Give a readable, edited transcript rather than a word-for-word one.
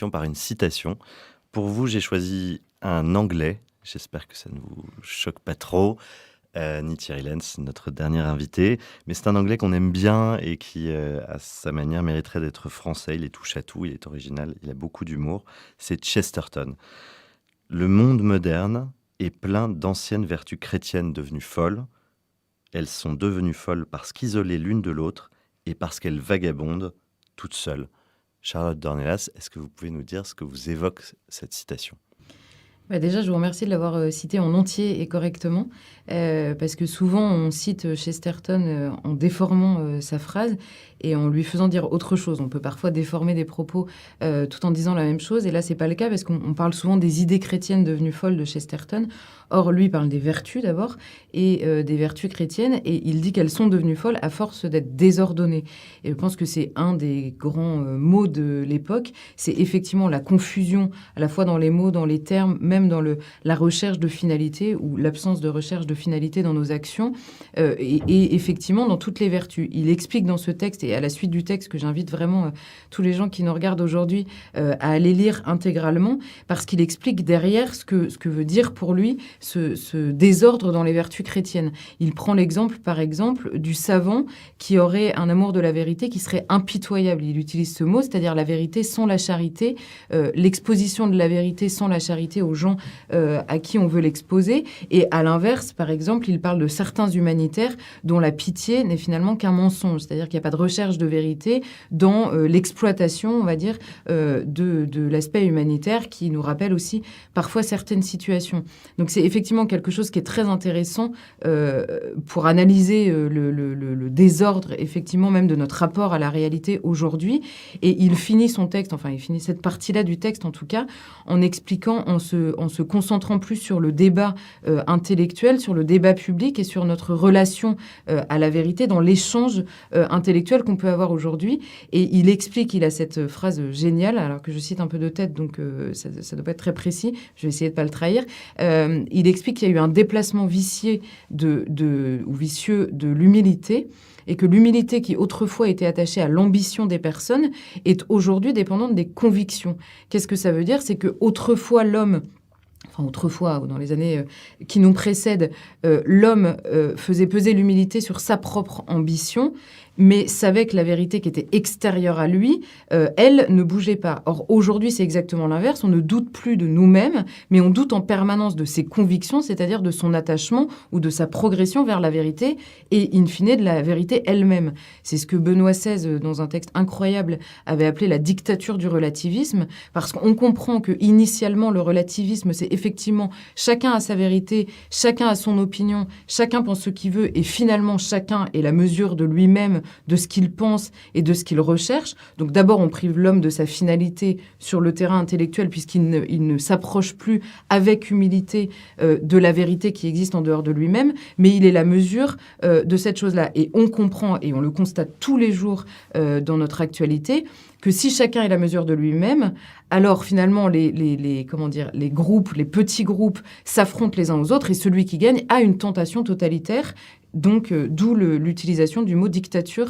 Par une citation. Pour vous, j'ai choisi un Anglais. J'espère que ça ne vous choque pas trop, ni Thierry Lenz, notre dernier invité. Mais c'est un Anglais qu'on aime bien et qui, à sa manière, mériterait d'être français. Il est touche à tout, il est original, il a beaucoup d'humour. C'est Chesterton. Le monde moderne est plein d'anciennes vertus chrétiennes devenues folles. Elles sont devenues folles parce qu'isolées l'une de l'autre et parce qu'elles vagabondent toutes seules. Charlotte Dornelas, est-ce que vous pouvez nous dire ce que vous évoque cette citation ? Déjà, je vous remercie de l'avoir cité en entier et correctement, parce que souvent on cite Chesterton en déformant sa phrase et en lui faisant dire autre chose. On peut parfois déformer des propos tout en disant la même chose, et là c'est pas le cas parce qu'on parle souvent des idées chrétiennes devenues folles de Chesterton. Or, lui parle des vertus d'abord, et des vertus chrétiennes, et il dit qu'elles sont devenues folles à force d'être désordonnées. Et je pense que c'est un des grands mots de l'époque, c'est effectivement la confusion, à la fois dans les mots, dans les termes, même dans la recherche de finalité ou l'absence de recherche de finalité dans nos actions, et effectivement dans toutes les vertus. Il explique dans ce texte, et à la suite du texte que j'invite vraiment tous les gens qui nous regardent aujourd'hui à aller lire intégralement, parce qu'il explique derrière ce que veut dire pour lui ce désordre dans les vertus chrétiennes. Il prend l'exemple, par exemple, du savant qui aurait un amour de la vérité qui serait impitoyable. Il utilise ce mot, c'est-à-dire la vérité sans la charité, l'exposition de la vérité sans la charité aux gens à qui on veut l'exposer. Et à l'inverse, par exemple, il parle de certains humanitaires dont la pitié n'est finalement qu'un mensonge, c'est-à-dire qu'il n'y a pas de recherche de vérité dans l'exploitation, on va dire, de l'aspect humanitaire qui nous rappelle aussi parfois certaines situations. Donc c'est effectivement quelque chose qui est très intéressant pour analyser le désordre, effectivement, même de notre rapport à la réalité aujourd'hui. Et il finit son texte, enfin il finit cette partie-là du texte en tout cas, en expliquant, en se concentrant plus sur le débat intellectuel, sur le débat public et sur notre relation à la vérité dans l'échange intellectuel qu'on peut avoir aujourd'hui. Et il explique, il a cette phrase géniale, alors que je cite un peu de tête, donc ça ne doit pas être très précis, je vais essayer de ne pas le trahir. Il explique qu'il y a eu un déplacement vicieux de l'humilité, et que l'humilité qui autrefois était attachée à l'ambition des personnes est aujourd'hui dépendante des convictions. Qu'est-ce que ça veut dire ? C'est que autrefois l'homme, enfin autrefois, dans les années qui nous précèdent, l'homme faisait peser l'humilité sur sa propre ambition, mais savait que la vérité qui était extérieure à lui, elle ne bougeait pas. Or, aujourd'hui, c'est exactement l'inverse. On ne doute plus de nous-mêmes, mais on doute en permanence de ses convictions, c'est-à-dire de son attachement ou de sa progression vers la vérité, et in fine de la vérité elle-même. C'est ce que Benoît XVI, dans un texte incroyable, avait appelé la dictature du relativisme, parce qu'on comprend que initialement, le relativisme, c'est effectivement chacun a sa vérité, chacun a son opinion, chacun pense ce qu'il veut, et finalement, chacun est la mesure de lui-même, de ce qu'il pense et de ce qu'il recherche. Donc d'abord, on prive l'homme de sa finalité sur le terrain intellectuel puisqu'il ne s'approche plus avec humilité de la vérité qui existe en dehors de lui-même, mais il est la mesure de cette chose-là. Et on comprend, et on le constate tous les jours dans notre actualité, que si chacun est la mesure de lui-même, alors finalement les groupes, les petits groupes s'affrontent les uns aux autres, et celui qui gagne a une tentation totalitaire. Donc, d'où l'utilisation du mot dictature